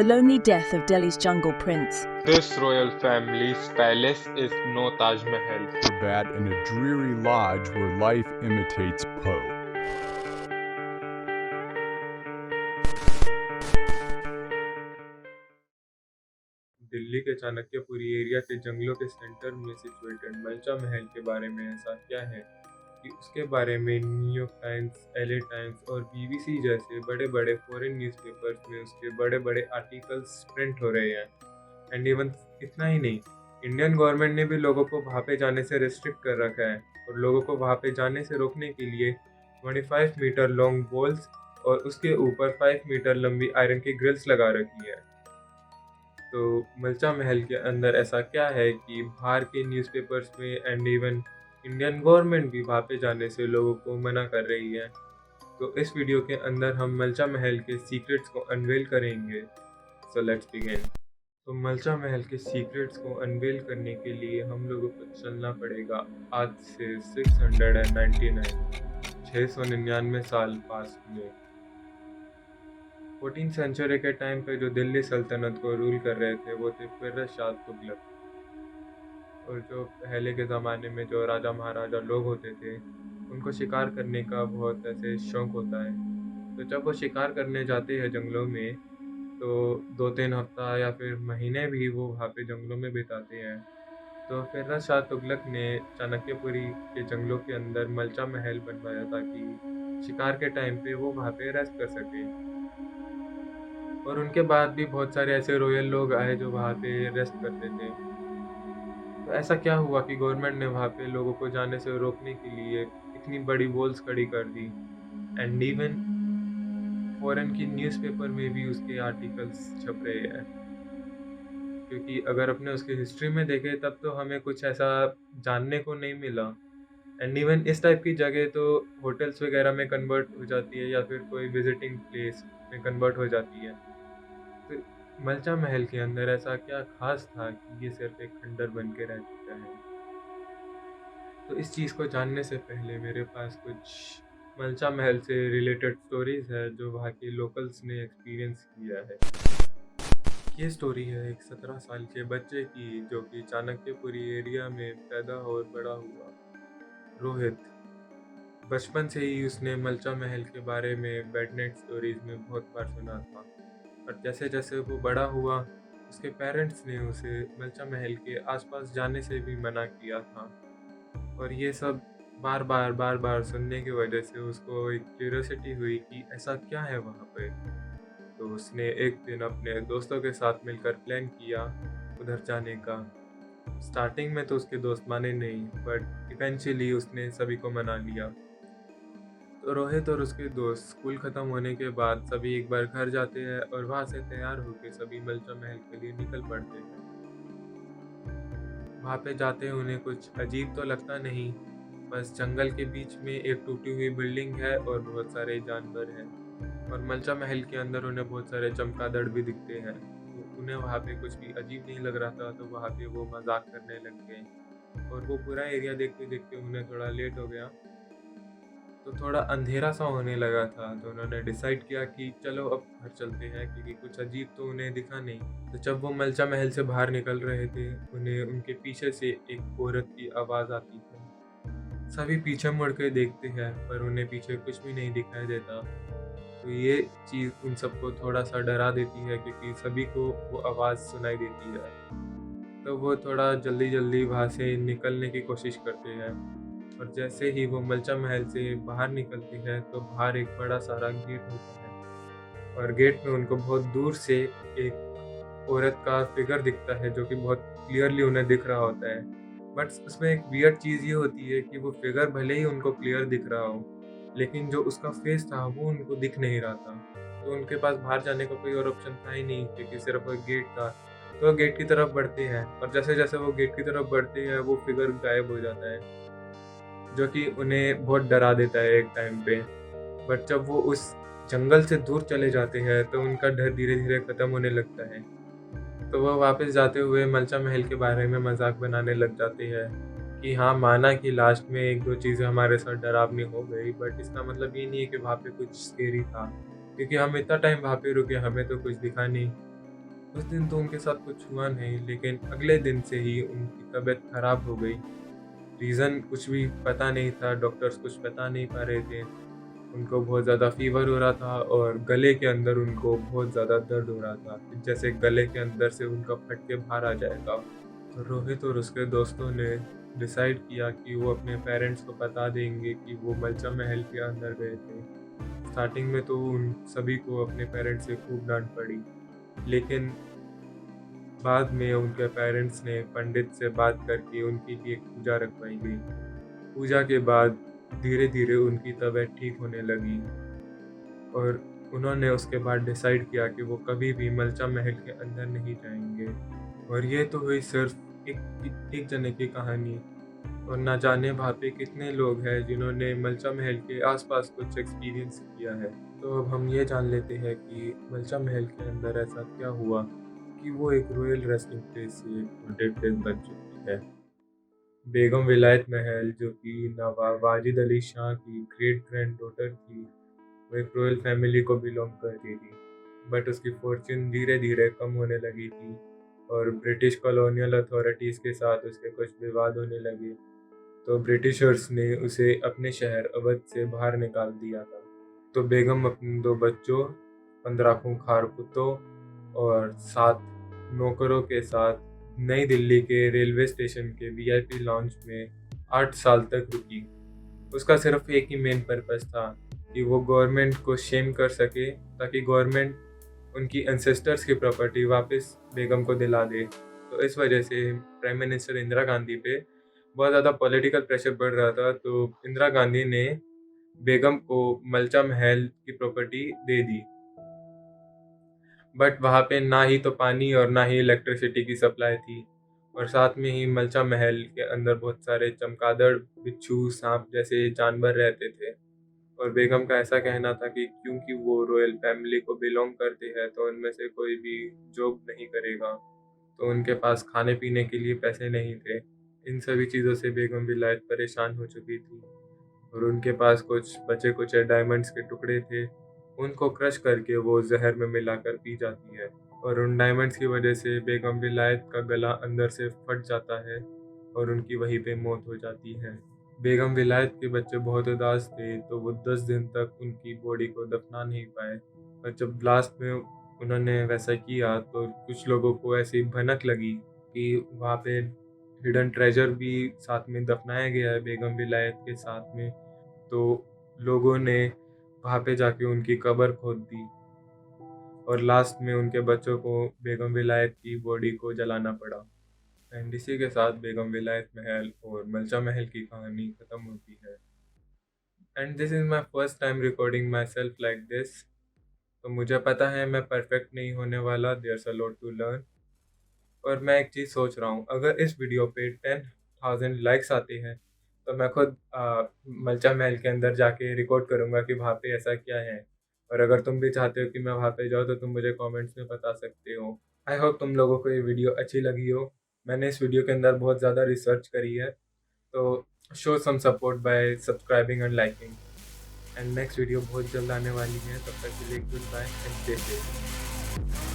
The lonely death of Delhi's jungle prince. This royal family's palace is no Taj Mahal. Bat in a dreary lodge where life imitates Poe. Delhi के Chanakyapuri area के जंगलों के centre में situated मलचा महल के बारे में ऐसा क्या है कि उसके बारे में न्यूयॉर्क टाइम्स, एलए टाइम्स और बीबीसी जैसे बड़े बड़े फॉरेन न्यूज़पेपर्स में उसके बड़े बड़े आर्टिकल्स प्रिंट हो रहे हैं। एंड इवन इतना ही नहीं, इंडियन गवर्नमेंट ने भी लोगों को वहाँ पे जाने से रिस्ट्रिक्ट कर रखा है और लोगों को वहाँ पे जाने से रोकने के लिए 25 मीटर लॉन्ग वॉल्स और उसके ऊपर 5 मीटर लंबी आयरन की ग्रिल्स लगा रखी है। तो मलचा महल के अंदर ऐसा क्या है कि बाहर के न्यूज़पेपर्स में एंड इवन इंडियन गवर्नमेंट भी वहाँ पे जाने से लोगों को मना कर रही है। तो इस वीडियो के अंदर हम मलचा महल के सीक्रेट्स को अनवेल करेंगे। So let's begin. तो मलचा महल के सीक्रेट्स को अनवेल करने के लिए हम लोगों को चलना पड़ेगा आज से 699 साल पास्ट में। 14th सेंचुरी के टाइम पे जो दिल्ली सल्तनत को रूल कर रहे थे वो थे फिरोज शाह तुगलक। और जो पहले के ज़माने में जो राजा महाराजा लोग होते थे उनको शिकार करने का बहुत ऐसे शौक होता है। तो जब वो शिकार करने जाते हैं जंगलों में तो 2-3 हफ्ता या फिर महीने भी वो वहाँ पे जंगलों में बिताते हैं। तो फिरोज शाह तुगलक ने चाणक्यपुरी के जंगलों के अंदर मलचा महल बनवाया ताकि शिकार के टाइम पे वो वहाँ पे रेस्ट कर सके। और उनके बाद भी बहुत सारे ऐसे रॉयल लोग आए जो वहाँ पे रेस्ट करते थे। तो ऐसा क्या हुआ कि गवर्नमेंट ने वहाँ पे लोगों को जाने से रोकने के लिए इतनी बड़ी वॉल्स खड़ी कर दी एंड इवन फॉरेन की न्यूज़पेपर में भी उसके आर्टिकल्स छप रहे हैं। क्योंकि अगर अपने उसकी हिस्ट्री में देखें तब तो हमें कुछ ऐसा जानने को नहीं मिला। एंड इवन इस टाइप की जगह तो होटल्स वगैरह में कन्वर्ट हो जाती है या फिर कोई विजिटिंग प्लेस में कन्वर्ट हो जाती है। तो मलचा महल के अंदर ऐसा क्या खास था कि ये सिर्फ एक खंडर बन के रह चुका है। तो इस चीज़ को जानने से पहले मेरे पास कुछ मलचा महल से रिलेटेड स्टोरीज है जो वहाँ के लोकल्स ने एक्सपीरियंस किया है। ये स्टोरी है एक 17 साल के बच्चे की जो कि चाणक्यपुरी एरिया में पैदा और बड़ा हुआ। रोहित बचपन से ही उसने मलचा महल के बारे में बेड नाइट स्टोरीज में बहुत बार सुना था। और जैसे जैसे वो बड़ा हुआ उसके पेरेंट्स ने उसे मलचा महल के आसपास जाने से भी मना किया था। और ये सब बार बार सुनने की वजह से उसको एक क्यूरियोसिटी हुई कि ऐसा क्या है वहाँ पे। तो उसने एक दिन अपने दोस्तों के साथ मिलकर प्लान किया उधर जाने का। स्टार्टिंग में तो उसके दोस्त माने नहीं बट इवेंचुअली उसने सभी को मना लिया। तो रोहित और उसके दोस्त स्कूल ख़त्म होने के बाद सभी एक बार घर जाते हैं और वहाँ से तैयार होकर सभी मलचा महल के लिए निकल पड़ते हैं। वहाँ पे जाते हैं उन्हें कुछ अजीब तो लगता नहीं, बस जंगल के बीच में एक टूटी हुई बिल्डिंग है और बहुत सारे जानवर हैं। और मलचा महल के अंदर उन्हें बहुत सारे चमगादड़ भी दिखते हैं। तो उन्हें वहाँ पे कुछ भी अजीब नहीं लग रहा था तो वहाँ पे वो मजाक करने लग गए। और वो पूरा एरिया देखते देखते उन्हें थोड़ा लेट हो गया तो थोड़ा अंधेरा सा होने लगा था। तो उन्होंने डिसाइड किया कि चलो अब घर चलते हैं क्योंकि कुछ अजीब तो उन्हें दिखा नहीं। तो जब वो मलचा महल से बाहर निकल रहे थे उन्हें उनके पीछे से एक औरत की आवाज़ आती है। सभी पीछे मुड़ के देखते हैं पर उन्हें पीछे कुछ भी नहीं दिखाई देता। तो ये चीज़ उन सबको थोड़ा सा डरा देती है क्योंकि सभी को वो आवाज़ सुनाई देती है। तो वो थोड़ा जल्दी वहाँ से निकलने की कोशिश करते हैं। और जैसे ही वो मलचा महल से बाहर निकलते हैं तो बाहर एक बड़ा सारा गेट होता है और गेट में उनको बहुत दूर से एक औरत का फिगर दिखता है जो कि बहुत क्लियरली उन्हें दिख रहा होता है। बट उसमें एक वियर्ड चीज़ ये होती है कि वो फिगर भले ही उनको क्लियर दिख रहा हो लेकिन जो उसका फेस था वो उनको दिख नहीं रहा था। तो उनके पास बाहर जाने का कोई और ऑप्शन था ही नहीं क्योंकि सिर्फ वो गेट था। तो वो गेट की तरफ बढ़ते हैं और जैसे जैसे वो गेट की तरफ बढ़ते हैं वो फिगर गायब हो जाता है जो कि उन्हें बहुत डरा देता है एक टाइम पे। बट जब वो उस जंगल से दूर चले जाते हैं तो उनका डर धीरे धीरे ख़त्म होने लगता है। तो वो वापस जाते हुए मलचा महल के बारे में मजाक बनाने लग जाते हैं कि हाँ माना कि लास्ट में 1-2 चीज़ें हमारे साथ डरावनी हो गई बट इसका मतलब ये नहीं है कि वहाँ पे कुछ स्केरी था क्योंकि हम इतना टाइम वहाँ पे रुके हमें तो कुछ दिखा नहीं। उस दिन तो उनके साथ कुछ हुआ नहीं, लेकिन अगले दिन से ही उनकी तबीयत खराब हो गई। रीज़न कुछ भी पता नहीं था, डॉक्टर्स कुछ बता नहीं पा रहे थे। उनको बहुत ज़्यादा फ़ीवर हो रहा था और गले के अंदर उनको बहुत ज़्यादा दर्द हो रहा था, जैसे गले के अंदर से उनका फट के बाहर आ जाएगा। तो रोहित और उसके दोस्तों ने डिसाइड किया कि वो अपने पेरेंट्स को बता देंगे कि वो मलचा महल के अंदर गए थे। स्टार्टिंग में तो उन सभी को अपने पेरेंट्स से खूब डांट पड़ी, लेकिन बाद में उनके पेरेंट्स ने पंडित से बात करके उनके लिए एक पूजा रखवाई गई। पूजा के बाद धीरे धीरे उनकी तबीयत ठीक होने लगी और उन्होंने उसके बाद डिसाइड किया कि वो कभी भी मलचा महल के अंदर नहीं जाएंगे। और ये तो हुई सिर्फ एक जने की कहानी, और ना जाने वहाँ पे कितने लोग हैं जिन्होंने मलचा महल के आसपास कुछ एक्सपीरियंस किया है। तो अब हम ये जान लेते हैं कि मलचा महल के अंदर ऐसा क्या हुआ कि वो एक रॉयल रेस्टिंग प्लेस से एक हॉन्टेड प्लेस बन चुकी है। बेगम विलायत महल, जो कि नवाब वाजिद अली शाह की ग्रेट ग्रैंड डॉटर थी, वो एक रॉयल फैमिली को बिलोंग करती थी, बट उसकी फॉर्च्यून धीरे धीरे कम होने लगी थी और ब्रिटिश कॉलोनियल अथॉरिटीज़ के साथ उसके कुछ विवाद होने लगे। तो ब्रिटिशर्स ने उसे अपने शहर अवध से बाहर निकाल दिया था। तो बेगम अपने 2 बच्चों, 15 खूंखार कुत्तों और 7 नौकरों के साथ नई दिल्ली के रेलवे स्टेशन के वीआईपी लॉन्च में 8 साल तक रुकी। उसका सिर्फ एक ही मेन पर्पस था कि वो गवर्नमेंट को शेम कर सके, ताकि गवर्नमेंट उनकी एंसेस्टर्स की प्रॉपर्टी वापस बेगम को दिला दे। तो इस वजह से प्राइम मिनिस्टर इंदिरा गांधी पे बहुत ज़्यादा पॉलिटिकल प्रेशर बढ़ रहा था। तो इंदिरा गांधी ने बेगम को मलचा महल की प्रॉपर्टी दे दी, बट वहाँ पे ना ही तो पानी और ना ही इलेक्ट्रिसिटी की सप्लाई थी, और साथ में ही मलचा महल के अंदर बहुत सारे चमगादड़, बिच्छू, सांप जैसे जानवर रहते थे। और बेगम का ऐसा कहना था कि क्योंकि वो रॉयल फैमिली को बिलोंग करते हैं तो उनमें से कोई भी जॉब नहीं करेगा, तो उनके पास खाने पीने के लिए पैसे नहीं थे। इन सभी चीज़ों से बेगम विलायत परेशान हो चुकी थी, और उनके पास कुछ बचे कुछ डायमंड्स के टुकड़े थे। उनको क्रश करके वो जहर में मिलाकर पी जाती है, और उन डायमंड्स की वजह से बेगम विलायत का गला अंदर से फट जाता है और उनकी वहीं पे मौत हो जाती है। बेगम विलायत के बच्चे बहुत उदास थे, तो वो 10 दिन तक उनकी बॉडी को दफना नहीं पाए। और जब लास्ट में उन्होंने वैसा किया तो कुछ लोगों को ऐसी भनक लगी कि वहाँ पे हिडन ट्रेजर भी साथ में दफनाया गया है बेगम विलायत के साथ में। तो लोगों ने वहाँ पे जाके उनकी कब्र खोद दी, और लास्ट में उनके बच्चों को बेगम विलायत की बॉडी को जलाना पड़ा। एंड इसी के साथ बेगम विलायत महल और मलचा महल की कहानी ख़त्म होती है। And this is my first time recording myself like this. तो मुझे पता है मैं परफेक्ट नहीं होने वाला, there's a lot to learn. और मैं एक चीज़ सोच रहा हूँ, अगर इस वीडियो पे 10,000 लाइक्स आते हैं तो मैं खुद मलचा महल के अंदर जाके रिकॉर्ड करूँगा कि वहाँ पे ऐसा क्या है। और अगर तुम भी चाहते हो कि मैं वहाँ पे जाऊँ तो तुम मुझे कमेंट्स में बता सकते हो। आई होप तुम लोगों को ये वीडियो अच्छी लगी हो। मैंने इस वीडियो के अंदर बहुत ज़्यादा रिसर्च करी है, तो show some support by subscribing and liking. And next video बहुत जल्द आने वाली है, तब तक के लिए goodbye and stay safe.